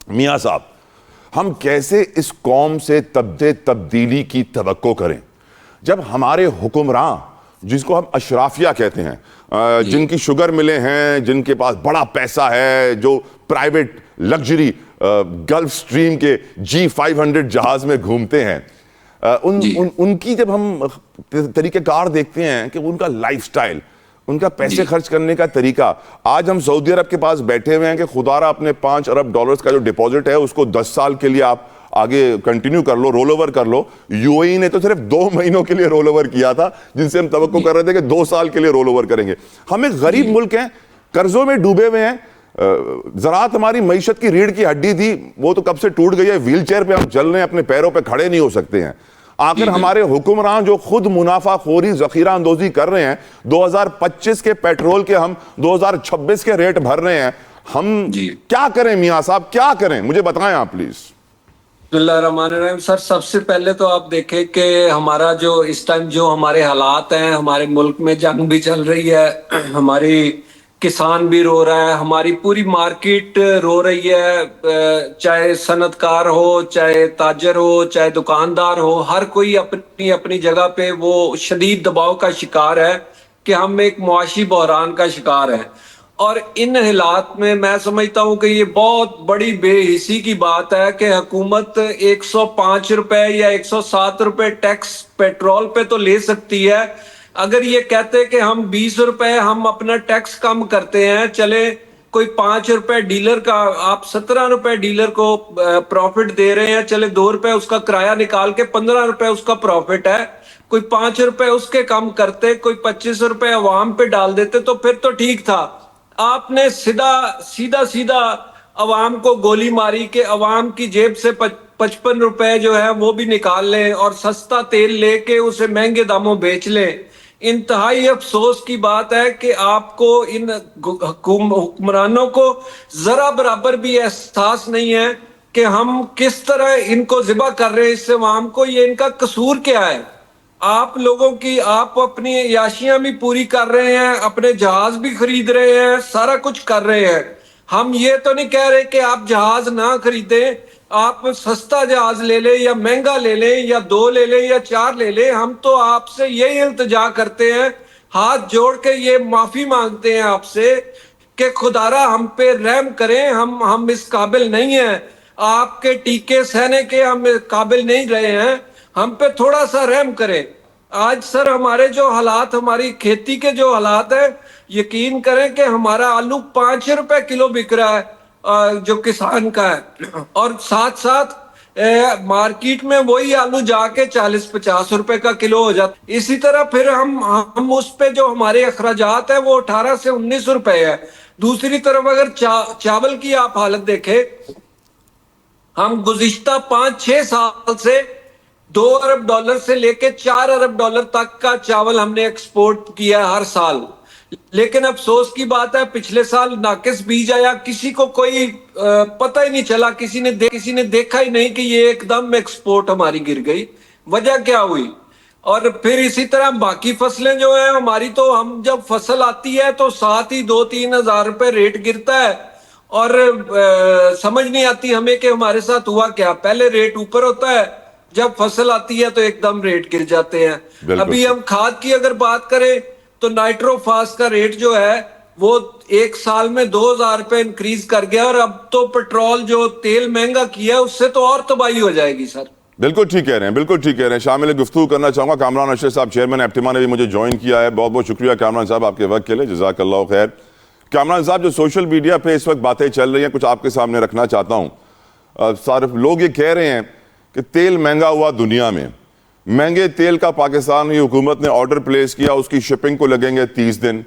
میاں صاحب ہم کیسے اس قوم سے تبدیلی کی توقع کریں جب ہمارے حکمراں جس کو ہم اشرافیہ کہتے ہیں جن کی شوگر ملیں ہیں, جن کے پاس بڑا پیسہ ہے, جو پرائیویٹ لگژری گلف سٹریم کے G500 جہاز میں گھومتے ہیں, ان کی جب ہم طریقہ کار دیکھتے ہیں کہ ان کا لائف سٹائل, ان کا پیسے خرچ کرنے کا طریقہ, آج ہم سعودی عرب کے پاس بیٹھے ہوئے ہیں کہ خدا را اپنے $5 ارب کا جو ڈیپوزٹ ہے اس کو 10 سال کے لیے آپ آگے کنٹینیو کر لو, رول اوور کر لو. یو اے ای نے تو صرف 2 مہینوں کے لیے رول اوور کیا تھا, جن سے ہم توقع کر رہے تھے کہ 2 سال کے لیے رول اوور کریں گے. ہم ایک غریب ملک ہیں, قرضوں میں ڈوبے ہوئے ہیں, زراعت ہماری معیشت کی ریڑھ کی ہڈی تھی, وہ تو کب سے ٹوٹ گئی ہے, ویل چیئر پہ ہم چل رہے ہیں, اپنے پیروں پہ کھڑے نہیں ہو سکتے ہیں. آخر ہمارے حکمران جو خود منافع خوری ذخیرہ اندوزی کر رہے ہیں, 2025 کے پیٹرول کے ہم 2026 کے ریٹ بھر رہے ہیں, ہم کیا کریں میاں صاحب, کیا کریں, مجھے بتائیں آپ پلیز. بسم اللہ الرحمن الرحیم. سر سب سے پہلے تو آپ دیکھیں کہ ہمارا جو اس ٹائم جو ہمارے حالات ہیں, ہمارے ملک میں جنگ بھی چل رہی ہے, ہماری کسان بھی رو رہا ہے, ہماری پوری مارکیٹ رو رہی ہے, چاہے صنعت کار ہو, چاہے تاجر ہو, چاہے دکاندار ہو, ہر کوئی اپنی اپنی جگہ پہ وہ شدید دباؤ کا شکار ہے کہ ہم ایک معاشی بحران کا شکار ہیں. اور ان حالات میں میں سمجھتا ہوں کہ یہ بہت بڑی بے حسی کی بات ہے کہ حکومت 105 روپے یا 107 روپے ٹیکس پیٹرول پہ تو لے سکتی ہے. اگر یہ کہتے کہ ہم 20 روپے ہم اپنا ٹیکس کم کرتے ہیں, چلے کوئی 5 روپے ڈیلر کا, آپ 17 روپے ڈیلر کو پروفٹ دے رہے ہیں, چلے 2 روپے اس کا کرایہ نکال کے 15 روپے اس کا پروفٹ ہے, کوئی 5 روپے اس کے کم کرتے, کوئی 25 روپے عوام پہ ڈال دیتے تو پھر تو ٹھیک تھا. آپ نے سیدھا عوام کو گولی ماری کہ عوام کی جیب سے 55 روپے جو ہے وہ بھی نکال لیں اور سستا تیل لے کے اسے مہنگے داموں بیچ لیں. انتہائی افسوس کی بات ہے کہ آپ کو ان حکمرانوں کو ذرا برابر بھی احساس نہیں ہے کہ ہم کس طرح ان کو ذبح کر رہے ہیں اس عوام کو. یہ ان کا قصور کیا ہے؟ آپ لوگوں کی آپ اپنی عیاشیاں بھی پوری کر رہے ہیں, اپنے جہاز بھی خرید رہے ہیں, سارا کچھ کر رہے ہیں. ہم یہ تو نہیں کہہ رہے کہ آپ جہاز نہ خریدیں, آپ سستا جہاز لے لیں یا مہنگا لے لیں یا 2 لے لیں یا 4 لے لیں. ہم تو آپ سے یہی التجا کرتے ہیں, ہاتھ جوڑ کے یہ معافی مانگتے ہیں آپ سے کہ خدارا ہم پہ رحم کریں, ہم اس قابل نہیں ہیں, آپ کے ٹیکے سہنے کے ہم قابل نہیں رہے ہیں, ہم پہ تھوڑا سا رحم کریں. آج سر ہمارے جو حالات, ہماری کھیتی کے جو حالات ہیں, یقین کریں کہ ہمارا آلو 5 روپے کلو بک رہا ہے جو کسان کا ہے, اور ساتھ ساتھ مارکیٹ میں وہی آلو جا کے 40-50 روپے کا کلو ہو جاتا. اسی طرح پھر ہم اس پہ جو ہمارے اخراجات ہیں وہ 18 سے 19 روپے ہے. دوسری طرف اگر چاول کی آپ حالت دیکھیں, ہم گزشتہ 5-6 سال سے $2 ارب سے لے کے $4 ارب تک کا چاول ہم نے ایکسپورٹ کیا ہر سال. لیکن افسوس کی بات ہے پچھلے سال ناقص بیج آیا, کسی کو کوئی پتہ ہی نہیں چلا, کسی نے دیکھا ہی نہیں کہ یہ ایک دم ایکسپورٹ ہماری گر گئی. وجہ کیا ہوئی؟ اور پھر اسی طرح باقی فصلیں جو ہیں ہماری, تو ہم جب فصل آتی ہے تو ساتھ ہی 2-3 ہزار روپے ریٹ گرتا ہے, اور سمجھ نہیں آتی ہمیں کہ ہمارے ساتھ ہوا کیا. پہلے ریٹ اوپر ہوتا ہے, جب فصل آتی ہے تو ایک دم ریٹ گر جاتے ہیں. ابھی ہم کھاد کی اگر بات کریں تو نائٹرو فاس کا ریٹ جو ہے وہ 1 سال میں 2000 روپے انکریز کر گیا, اور اب تو پیٹرول جو تیل مہنگا کیا اس سے تو اور تباہی ہو جائے گی. سر بالکل ٹھیک کہہ رہے ہیں, بالکل ٹھیک کہہ رہے ہیں. شامل گفتگو کرنا چاہوں گا کامران اشرف صاحب, چیئرمین ایپٹیما نے بھی مجھے جوائن کیا ہے. بہت بہت شکریہ کامران صاحب آپ کے وقت کے لیے, جزاک اللہ خیر. کامران صاحب, جو سوشل میڈیا پہ اس وقت باتیں چل رہی ہیں کچھ آپ کے سامنے رکھنا چاہتا ہوں. صارف لوگ یہ کہہ رہے ہیں کہ تیل مہنگا ہوا دنیا میں, مہنگے تیل کا پاکستان کی حکومت نے آرڈر پلیس کیا, اس کی شپنگ کو لگیں گے 30 دن,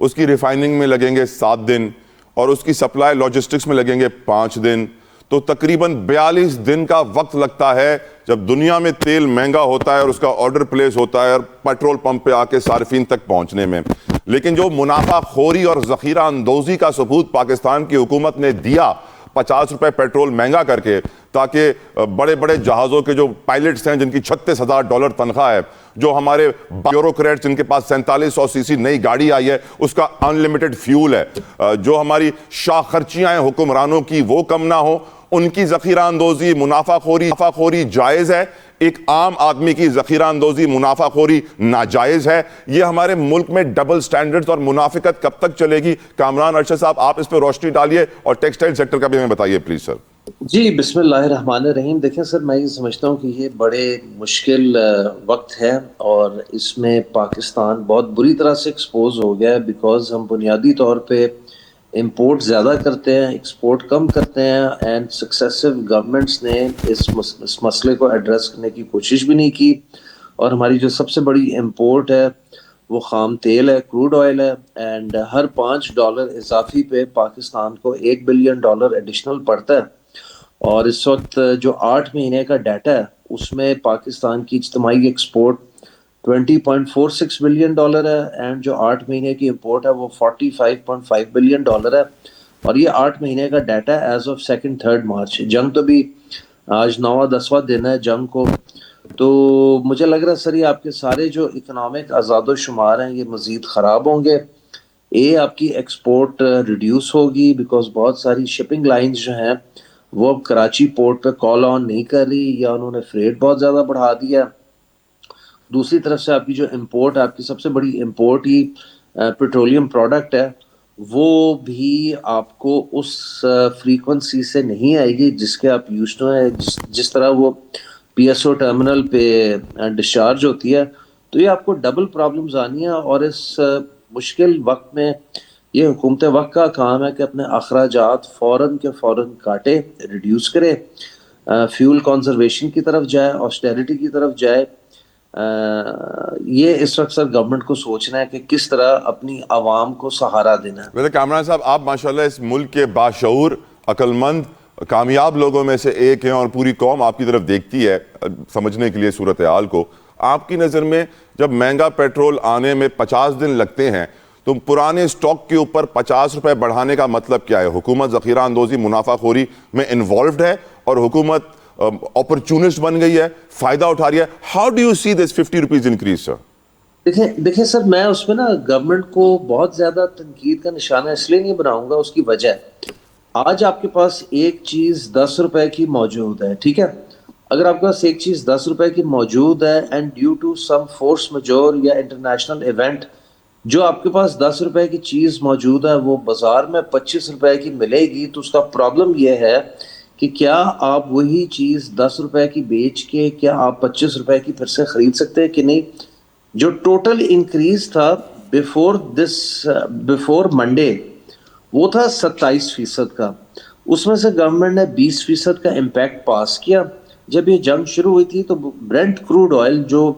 اس کی ریفائننگ میں لگیں گے 7 دن, اور اس کی سپلائی لاجسٹکس میں لگیں گے 5 دن. تو تقریباً 42 دن کا وقت لگتا ہے جب دنیا میں تیل مہنگا ہوتا ہے اور اس کا آرڈر پلیس ہوتا ہے اور پیٹرول پمپ پہ آ کے صارفین تک پہنچنے میں. لیکن جو منافع خوری اور ذخیرہ اندوزی کا ثبوت پاکستان کی حکومت نے دیا 50 روپے پیٹرول مہنگا کر کے, تاکہ بڑے بڑے جہازوں کے جو پائلٹس ہیں جن کی $36,000 تنخواہ ہے, جو ہمارے بیوروکریٹس جن کے پاس 4700 cc نئی گاڑی آئی ہے اس کا انلمیٹڈ فیول ہے, جو ہماری شاہ خرچیاں ہیں حکمرانوں کی وہ کم نہ ہو, ان کی ذخیرہ اندوزی منافع خوری جائز ہے, ایک عام آدمی کی ذخیرہ اندوزی منافع خوری ناجائز ہے. یہ ہمارے ملک میں ڈبل سٹینڈرڈز اور منافقت کب تک چلے گی؟ کامران ارشد صاحب آپ اس پہ روشنی ڈالیے, اور ٹیکسٹائل سیکٹر کا بھی ہمیں بتائیے پلیز سر. جی بسم اللہ الرحمن الرحیم. دیکھیں سر, میں یہ سمجھتا ہوں کہ یہ بڑے مشکل وقت ہے اور اس میں پاکستان بہت بری طرح سے ایکسپوز ہو گیا ہے, بیکاز ہم بنیادی طور پہ امپورٹ زیادہ کرتے ہیں, ایکسپورٹ کم کرتے ہیں, اینڈ سکسیسو گورنمنٹس نے اس مسئلے کو ایڈریس کرنے کی کوشش بھی نہیں کی. اور ہماری جو سب سے بڑی امپورٹ ہے وہ خام تیل ہے, کروڈ آئل ہے, اینڈ ہر $5 اضافی پہ پاکستان کو $1 بلین ایڈیشنل پڑتا ہے. اور اس وقت جو 8 مہینے کا ڈیٹا ہے اس میں پاکستان کی اجتماعی ایکسپورٹ $20.46 بلین ہے, اینڈ جو 8 مہینے کی امپورٹ ہے وہ $45.5 بلین ہے. اور یہ 8 مہینے کا ڈیٹا ہے ایز آف 2-3 مارچ. جنگ تو بھی آج 9واں-10واں دن ہے جنگ کو, تو مجھے لگ رہا ہے سر یہ آپ کے سارے جو اکنامک اعداد و شمار ہیں یہ مزید خراب ہوں گے. آپ کی ایکسپورٹ ریڈیوس ہوگی بیکاز بہت ساری شپنگ لائنز جو ہیں وہ اب کراچی پورٹ پہ کال آن نہیں کر رہی, یا انہوں نے فریٹ بہت زیادہ بڑھا دیا. دوسری طرف سے آپ کی جو امپورٹ, آپ کی سب سے بڑی امپورٹ ہی پیٹرولیم پروڈکٹ ہے, وہ بھی آپ کو اس فریکوینسی سے نہیں آئے گی جس کے آپ یوزڈ ہیں, جس طرح وہ پی ایس او ٹرمینل پہ ڈسچارج ہوتی ہے. تو یہ آپ کو ڈبل پرابلمز آنی ہیں, اور اس مشکل وقت میں یہ حکومت وقت کا کام ہے کہ اپنے اخراجات فوراً کے فوراً کاٹے, ریڈیوس کرے, فیول کنزرویشن کی طرف جائے, آسٹیرٹی کی طرف جائے. یہ اس وقت سر گورنمنٹ کو سوچنا ہے کہ کس طرح اپنی عوام کو سہارا دینا ہے. ویسے کامران صاحب آپ ماشاءاللہ اس ملک کے باشعور, عقل مند, کامیاب لوگوں میں سے ایک ہیں, اور پوری قوم آپ کی طرف دیکھتی ہے سمجھنے کے لیے صورتحال کو. آپ کی نظر میں جب مہنگا پیٹرول آنے میں 50 دن لگتے ہیں تو پرانے سٹاک کے اوپر $50 بڑھانے کا مطلب کیا ہے؟ حکومت ذخیرہ اندوزی منافع خوری میں انوالوڈ ہے اور حکومت اپرچونسٹ بن گئی ہے, فائدہ اٹھا رہی ہے. How do you see this $50 increase sir? دیکھیں سر, میں اس میں نا گورنمنٹ کو بہت زیادہ تنقید کا نشانہ اس لیے نہیں بناؤں گا, اس کی وجہ ہے آج آپ کے پاس ایک چیز $10 کی موجود ہے, ٹھیک ہے. اگر آپ کے پاس ایک چیز $10 کی موجود ہے and due to some force majeure یا انٹرنیشنل ایونٹ جو آپ کے پاس $10 کی چیز موجود ہے وہ بازار میں $25 کی ملے گی, تو اس کا پرابلم یہ ہے کہ کیا آپ وہی چیز $10 کی بیچ کے کیا آپ $25 کی پھر سے خرید سکتے ہیں کہ نہیں. جو ٹوٹل انکریز تھا بیفور منڈے وہ تھا 27% کا, اس میں سے گورنمنٹ نے 20% کا امپیکٹ پاس کیا. جب یہ جنگ شروع ہوئی تھی تو برنٹ کروڈ آئل جو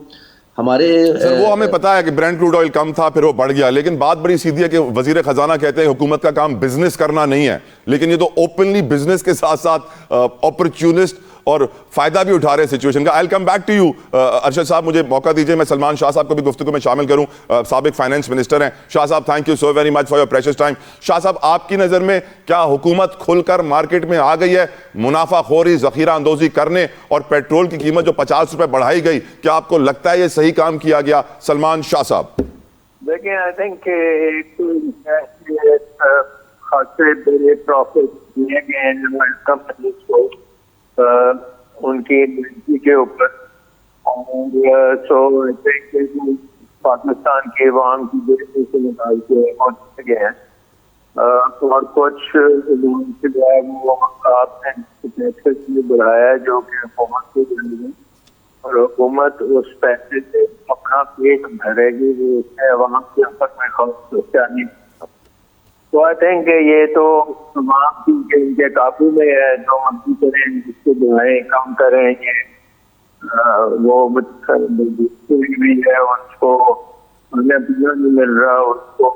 ہمارے سر وہ ہمیں پتا ہے کہ برنٹ کروڈ آئل کم تھا پھر وہ بڑھ گیا, لیکن بات بڑی سیدھی ہے کہ وزیر خزانہ کہتے ہیں حکومت کا کام بزنس کرنا نہیں ہے, لیکن یہ تو اوپنلی بزنس کے ساتھ ساتھ اپرچونسٹ اور فائدہ بھی اٹھا رہے ہیں سچویشن کا. I'll come back to you Arshad صاحب, مجھے موقع دیجئے میں سلمان شاہ صاحب کو بھی گفتگو میں شامل کروں, سابق فائنانس منسٹر ہیں. شاہ صاحب thank you so very much for your precious time. شاہ صاحب آپ کی نظر میں کیا حکومت کھل کر مارکیٹ میں آ گئی ہے منافع خوری ذخیرہ اندوزی کرنے, اور پیٹرول کی قیمت جو $50 بڑھائی گئی, کیا آپ کو لگتا ہے یہ صحیح کام کیا گیا؟ سلمان شاہ صاحب. دیکھیں آئی تھنک خاصے بڑے پروفٹ دیے گئے ہیں کمپنیز کو ان کی انوینٹری کے اوپر, اور سو آئی تھنک پاکستان کے عوام کی بے سے نکال کے پہنچ گئے ہیں, اور کچھ جو ہے وہ آپ نے ٹیکسز میں بڑھایا ہے جو کہ حکومت کے ذریعے, اور حکومت اس پیسے سے اپنا پیٹ بھرے گی, وہ اس میں عوام کے اوپر میں خوف سوچا نہیں. تو آئی تھنک یہ تو عوام کی ان کے قابو میں ہے, جو مرضی کریں جس کو بڑھائیں کم کریں, یہ وہ بھی ہے, اس کو پینا نہیں مل رہا, اس کو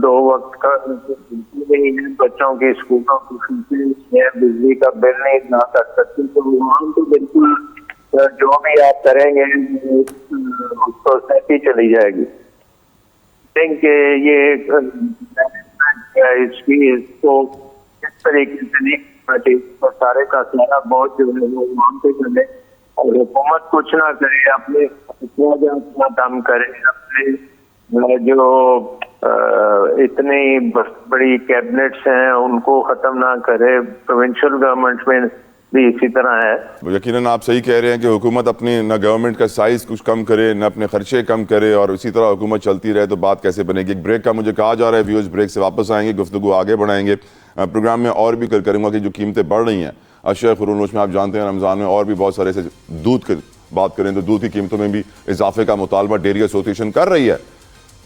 2 وقت کا نہیں ہے, بچوں کی اسکولوں کی فیسیں ہیں, بجلی کا بل نہیں ادا کر سکتے. تو عوام تو بالکل جو بھی آپ کریں گے اس کو سہتی چلی جائے گی. یہ اس کی اس کو اس طریقے سے نہیں کرنا چاہیے, سارے کا سارا بہت جو ہے وہ عوام پہ چلے, اور حکومت کچھ نہ کرے, اپنے اخراجات کم کرے, اپنے جو اتنی بڑی کیبنٹس ہیں ان کو ختم نہ کرے. پروونشل گورنمنٹ میں بھی اسی طرح ہے. یقیناً آپ صحیح کہہ رہے ہیں کہ حکومت اپنی نہ گورنمنٹ کا سائز کچھ کم کرے نہ اپنے خرچے کم کرے اور اسی طرح حکومت چلتی رہے تو بات کیسے بنے گی. ایک بریک کا مجھے کہا جا رہا ہے, ویورز بریک سے واپس آئیں گے, گفتگو آگے بڑھائیں گے. پروگرام میں اور بھی کروں گا کہ جو قیمتیں بڑھ رہی ہیں اشیاء خوراک میں, آپ جانتے ہیں رمضان میں اور بھی بہت سارے سے دودھ کی بات کریں تو دودھ کی قیمتوں میں بھی اضافے کا مطالبہ ڈیری ایسوسیشن کر رہی ہے,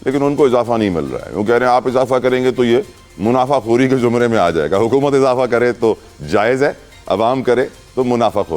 لیکن ان کو اضافہ نہیں مل رہا ہے. وہ کہہ رہے ہیں آپ اضافہ کریں گے تو یہ منافع خوری کے زمرے میں آ جائے گا. حکومت اضافہ کرے تو جائز ہے, عوام کرے تو منافع خوری.